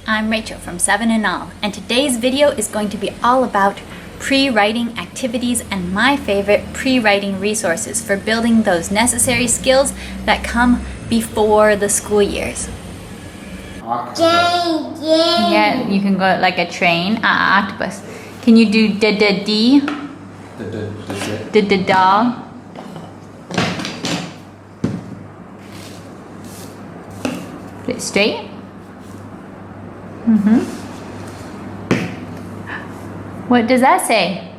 I'm Rachel from 7 and All, and today's video is going to be all about pre-writing activities and my favorite pre-writing resources for building those necessary skills that come before the school years. Yeah, you can go like a train, octopus. Can you do d-d-d? D-d-dog? Put it straight. What does that say?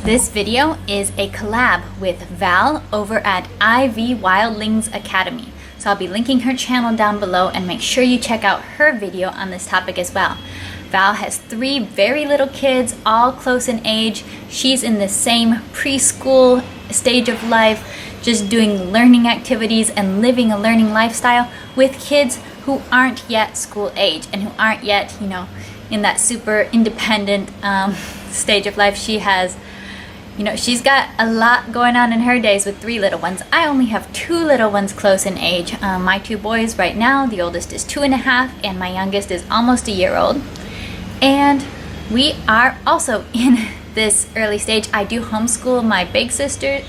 This video is a collab with Val over at IV Wildlings Academy. So I'll be linking her channel down below, and make sure you check out her video on this topic as well. Val has 3 very little kids, all close in age. She's in the same preschool stage of life, just doing learning activities and living a learning lifestyle with kids who aren't yet school age and who aren't yet, in that super independent stage of life. She has, she's got a lot going on in her days with 3 little ones. I only have 2 little ones close in age. My 2 boys right now, the oldest is 2.5 and my youngest is almost a year old. And we are also in this early stage. I do homeschool my big sisters,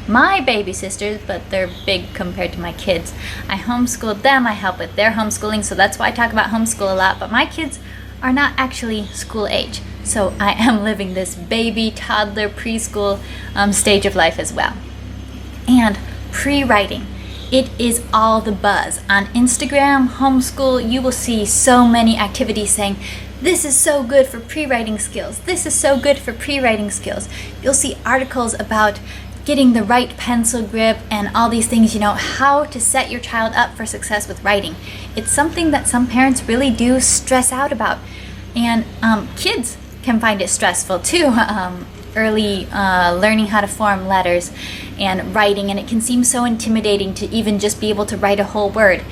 my baby sisters, but they're big compared to my kids. I homeschooled them, I help with their homeschooling, so that's why I talk about homeschool a lot, but my kids are not actually school age. So I am living this baby, toddler, preschool stage of life as well. And pre-writing, it is all the buzz. On Instagram, homeschool, you will see so many activities saying, this is so good for pre-writing skills. This is so good for pre-writing skills. You'll see articles about getting the right pencil grip and all these things, how to set your child up for success with writing. It's something that some parents really do stress out about. And kids can find it stressful too. Early learning how to form letters and writing, and it can seem so intimidating to even just be able to write a whole word.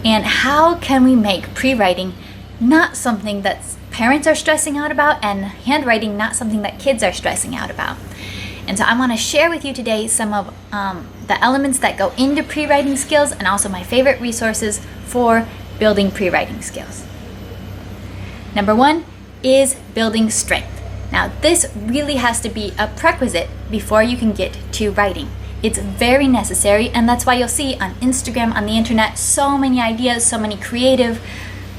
And how can we make pre-writing not something that parents are stressing out about, and handwriting not something that kids are stressing out about? And so I want to share with you today some of the elements that go into pre-writing skills, and also my favorite resources for building pre-writing skills. Number 1 is building strength. Now this really has to be a prerequisite before you can get to writing. It's very necessary, and that's why you'll see on Instagram, on the internet, so many ideas, so many creative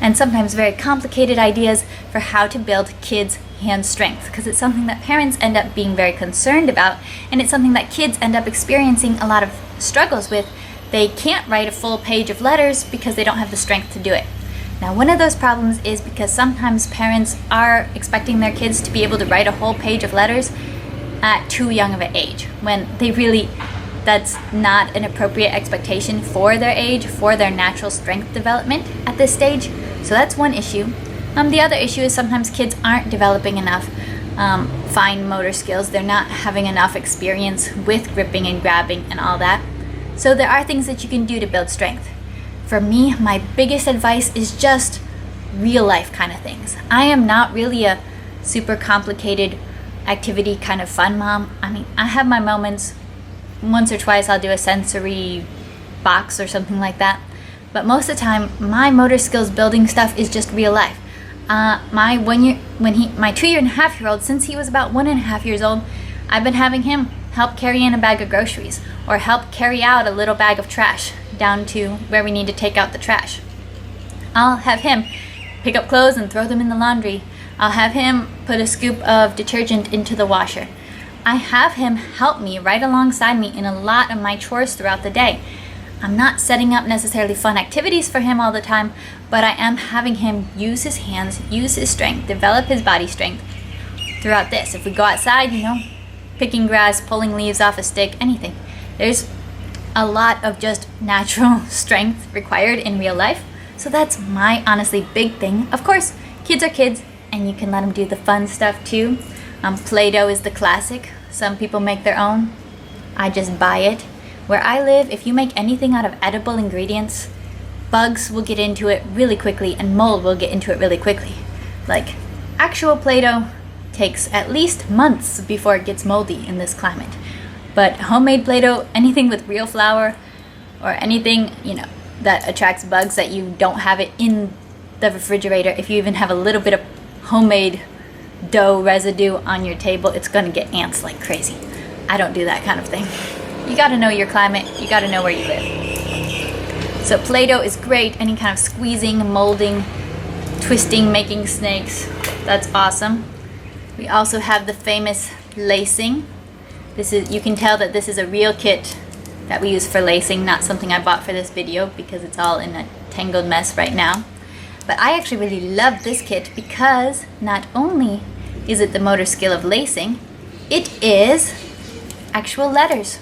and sometimes very complicated ideas for how to build kids' hand strength, because it's something that parents end up being very concerned about, and it's something that kids end up experiencing a lot of struggles with. They can't write a full page of letters because they don't have the strength to do it. Now, one of those problems is because sometimes parents are expecting their kids to be able to write a whole page of letters at too young of an age, when that's not an appropriate expectation for their age, for their natural strength development at this stage. So that's one issue. The other issue is sometimes kids aren't developing enough fine motor skills. They're not having enough experience with gripping and grabbing and all that. So there are things that you can do to build strength. For me, my biggest advice is just real life kind of things. I am not really a super complicated activity kind of fun mom. I have my moments. Once or twice I'll do a sensory box or something like that. But most of the time, my motor skills building stuff is just real life. My 2.5-year-old, since he was about 1.5 years old, I've been having him help carry in a bag of groceries or help carry out a little bag of trash down to where we need to take out the trash. I'll have him pick up clothes and throw them in the laundry. I'll have him put a scoop of detergent into the washer. I have him help me right alongside me in a lot of my chores throughout the day. I'm not setting up necessarily fun activities for him all the time, but I am having him use his hands, use his strength, develop his body strength throughout this. If we go outside, picking grass, pulling leaves off a stick, anything, there's a lot of just natural strength required in real life. So that's my honestly big thing. Of course, kids are kids, and you can let them do the fun stuff too. Play-Doh is the classic. Some people make their own. I just buy it. Where I live, if you make anything out of edible ingredients, bugs will get into it really quickly and mold will get into it really quickly. Like actual Play-Doh takes at least months before it gets moldy in this climate. But homemade Play-Doh, anything with real flour or anything, you know, that attracts bugs that you don't have it in the refrigerator, if you even have a little bit of homemade dough residue on your table, it's gonna get ants like crazy. I don't do that kind of thing. You gotta know your climate, you gotta know where you live. So Play-Doh is great, any kind of squeezing, molding, twisting, making snakes, that's awesome. We also have the famous lacing. This is, you can tell that this is a real kit that we use for lacing, not something I bought for this video because it's all in a tangled mess right now. But I actually really love this kit because not only is it the motor skill of lacing, it is actual letters.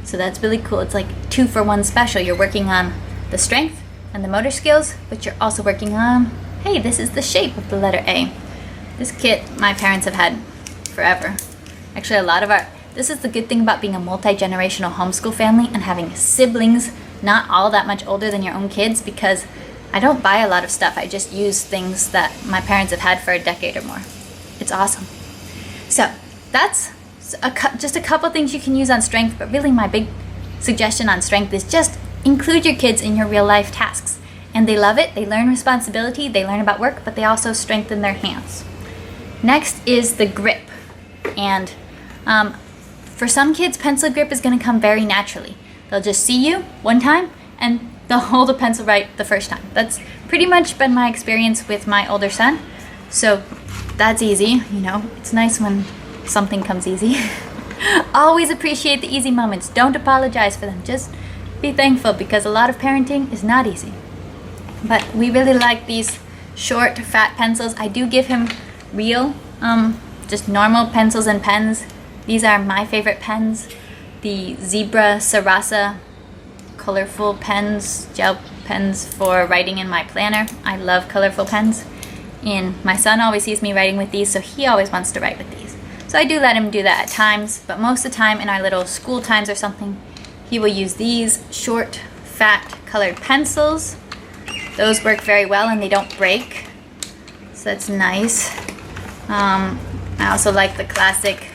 So that's really cool. It's like 2 for 1 special. You're working on the strength and the motor skills, but you're also working on, hey, this is the shape of the letter A. This kit my parents have had forever. Actually, a lot of this is the good thing about being a multi-generational homeschool family and having siblings not all that much older than your own kids, because I don't buy a lot of stuff. I just use things that my parents have had for a decade or more. It's awesome. So that's just a couple things you can use on strength, but really my big suggestion on strength is just include your kids in your real life tasks. And they love it. They learn responsibility. They learn about work, but they also strengthen their hands. Next is the grip. And for some kids, pencil grip is going to come very naturally. They'll just see you one time and they'll hold a pencil right the first time. That's pretty much been my experience with my older son. So that's easy, you know. It's nice when something comes easy. Always appreciate the easy moments. Don't apologize for them. Just be thankful, because a lot of parenting is not easy. But we really like these short, fat pencils. I do give him real, just normal pencils and pens. These are my favorite pens. The Zebra Sarasa colorful pens, gel pens for writing in my planner. I love colorful pens. And my son always sees me writing with these, so he always wants to write with these. So I do let him do that at times, but most of the time in our little school times or something, he will use these short, fat, colored pencils. Those work very well and they don't break, so that's nice. I also like the classic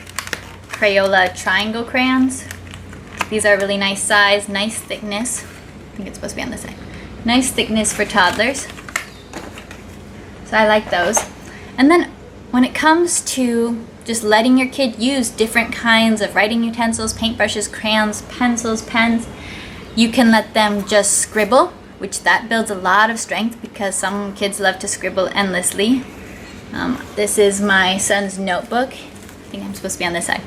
Crayola triangle crayons. These are really nice size, nice thickness. I think it's supposed to be on this side. Nice thickness for toddlers. So I like those. And then when it comes to just letting your kid use different kinds of writing utensils, paintbrushes, crayons, pencils, pens, you can let them just scribble, which that builds a lot of strength because some kids love to scribble endlessly. This is my son's notebook. I think I'm supposed to be on this side.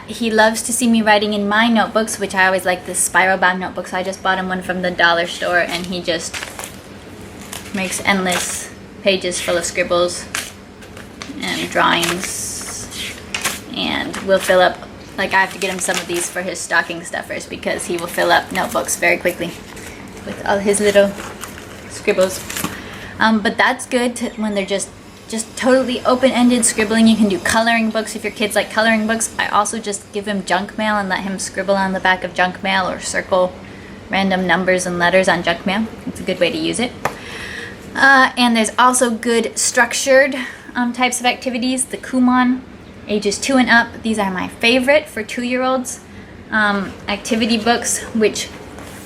He loves to see me writing in my notebooks, which I always like this spiral bound notebook, so I just bought him one from the dollar store, and he just makes endless pages full of scribbles and drawings, and will fill up, like I have to get him some of these for his stocking stuffers because he will fill up notebooks very quickly with all his little scribbles. But that's good when they're just totally open-ended scribbling. You can do coloring books if your kids like coloring books. I also just give him junk mail and let him scribble on the back of junk mail or circle random numbers and letters on junk mail. It's a good way to use it. And there's also good structured types of activities. The Kumon, ages 2 and up. These are my favorite for 2-year-olds. Activity books, which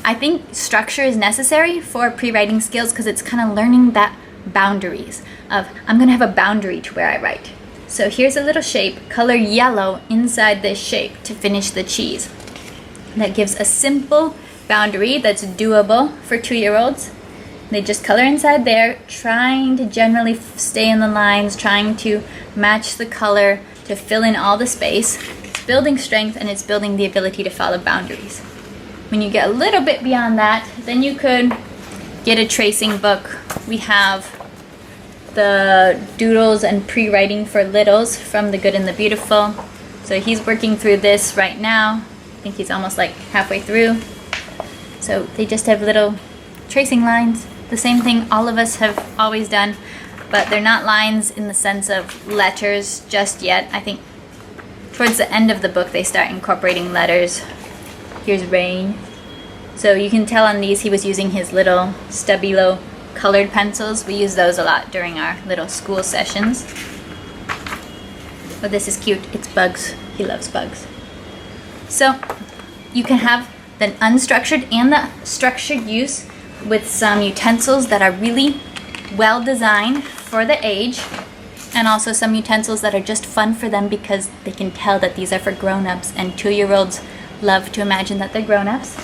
I think structure is necessary for pre-writing skills because it's kind of learning that boundaries of, I'm going to have a boundary to where I write. So here's a little shape, color yellow inside this shape to finish the cheese. That gives a simple boundary that's doable for 2-year-olds. They just color inside there, trying to generally stay in the lines, trying to match the color to fill in all the space. It's building strength and it's building the ability to follow boundaries. When you get a little bit beyond that, then you could get a tracing book. We have the Doodles and Pre-Writing for Littles from The Good and the Beautiful. So he's working through this right now. I think he's almost like halfway through. So they just have little tracing lines. The same thing all of us have always done, but they're not lines in the sense of letters just yet. I think towards the end of the book they start incorporating letters. Here's rain. So you can tell on these he was using his little Stabilo colored pencils. We use those a lot during our little school sessions. But this is cute. It's bugs. He loves bugs. So you can have the unstructured and the structured use with some utensils that are really well designed for the age, and also some utensils that are just fun for them because they can tell that these are for grown-ups, and 2-year-olds love to imagine that they're grown-ups.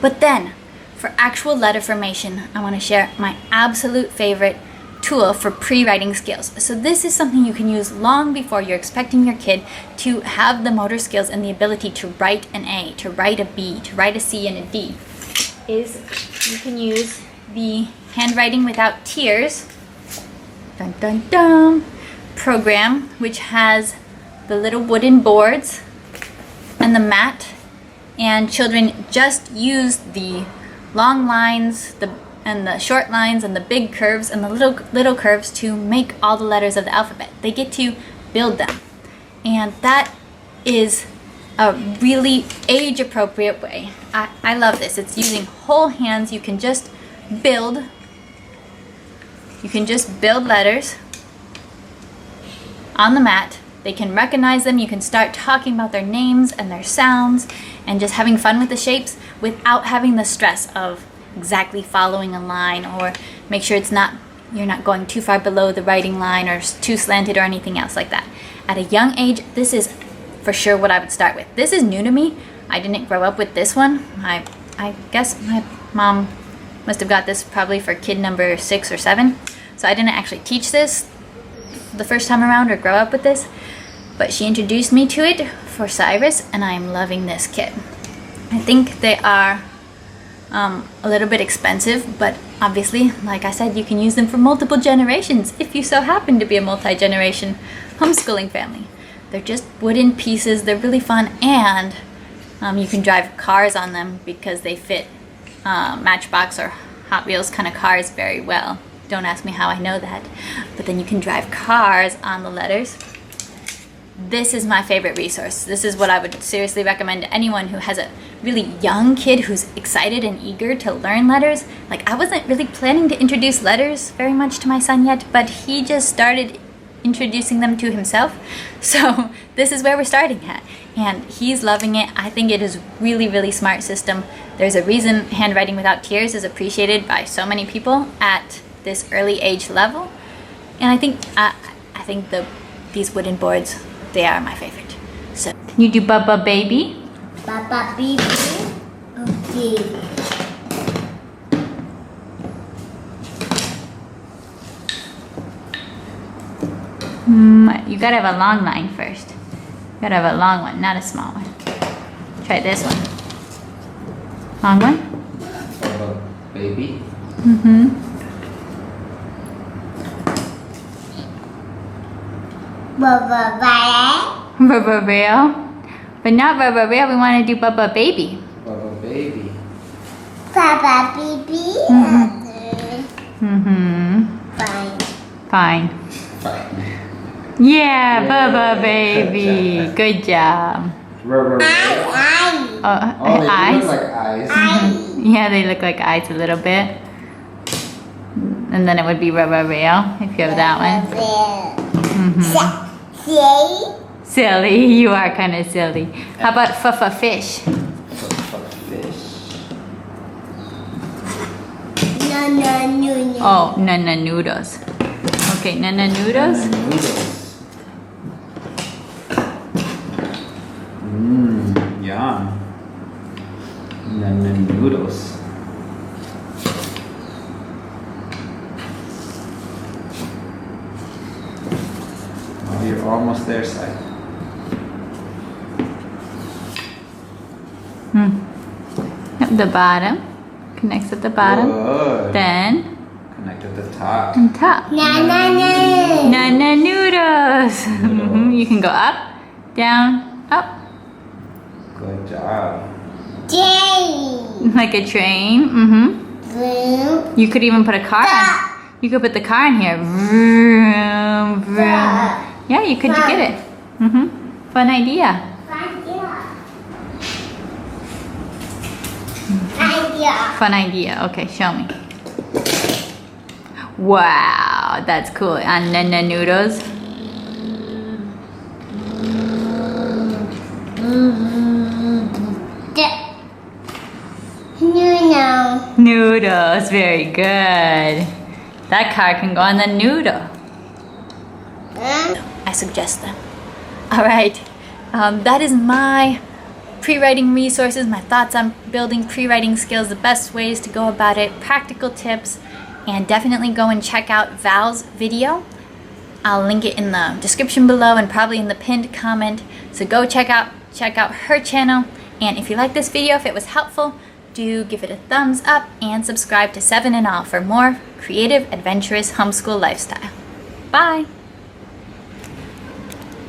But then, for actual letter formation, I want to share my absolute favorite tool for pre-writing skills. So this is something you can use long before you're expecting your kid to have the motor skills and the ability to write an A, to write a B, to write a C and a D. Is you can use the Handwriting Without Tears dun, dun, dun, program, which has the little wooden boards and the mat, and children just use the long lines and the short lines and the big curves and the little curves to make all the letters of the alphabet. They get to build them, and that is a really age-appropriate way. I love this. It's using whole hands. You can just build letters on the mat. They can recognize them. You can start talking about their names and their sounds and just having fun with the shapes without having the stress of exactly following a line, or make sure you're not going too far below the writing line or too slanted or anything else like that. At a young age, this is for sure what I would start with. This is new to me. I didn't grow up with this one. I guess my mom must have got this probably for kid number 6 or 7. So I didn't actually teach this the first time around or grow up with this, but she introduced me to it for Cyrus, and I'm loving this kit. I think they are a little bit expensive, but obviously, like I said, you can use them for multiple generations if you so happen to be a multi-generation homeschooling family. They're just wooden pieces. They're really fun, and you can drive cars on them because they fit Matchbox or Hot Wheels kind of cars very well. Don't ask me how I know that, but then you can drive cars on the letters. This is my favorite resource. This is what I would seriously recommend to anyone who has a really young kid who's excited and eager to learn letters. Like, I wasn't really planning to introduce letters very much to my son yet, but he just started introducing them to himself. So this is where we're starting at, and he's loving it. I think it is really, really smart system. There's a reason Handwriting Without Tears is appreciated by so many people at this early age level, and I think these wooden boards, they are my favorite. So can you do Bubba Baby? Bubba Baby. Okay. You gotta have a long line first. You gotta have a long one, not a small one. Try this one. Long one? Bubba Baby. Bubba Baby. Bubba Bear. But not Bubba Bear, we want to do Bubba Baby. Bubba Baby. Bubba Baby. Fine. Fine. Fine. Yeah, Bubba Baby. Good job. Rubber. Eye. Oh, they eyes? look like eyes. Eye. Yeah, they look like eyes a little bit. And then it would be Rubber Rail if you have that one. Say. Silly, you are kind of silly. How about Fuffa Fish? Fish. No. Oh, Nana Noodles. Okay, Nana Noodles. Noodles. Yum. Nana noodles. Oh, you're almost there, Sai. At the bottom. Connects at the bottom. Good. Then Connect at the top. on top. No. Nana Noodles. You can go up, down, up. Good job. J. Like a train. Blue. You could even put a car on. You could put the car in here. Vroom, vroom. Yeah, you could get it. Fun idea. Fun idea. Okay, show me. Wow, that's cool. On Nana Noodles. Noodle. Noodles, very good. That card can go on the noodle. I suggest them. All right, that is my pre-writing resources, my thoughts on building pre-writing skills, the best ways to go about it, practical tips, and definitely go and check out Val's video. I'll link it in the description below and probably in the pinned comment. So go check out her channel. And if you like this video, if it was helpful, do give it a thumbs up and subscribe to 7 and All for more creative, adventurous homeschool lifestyle. Bye!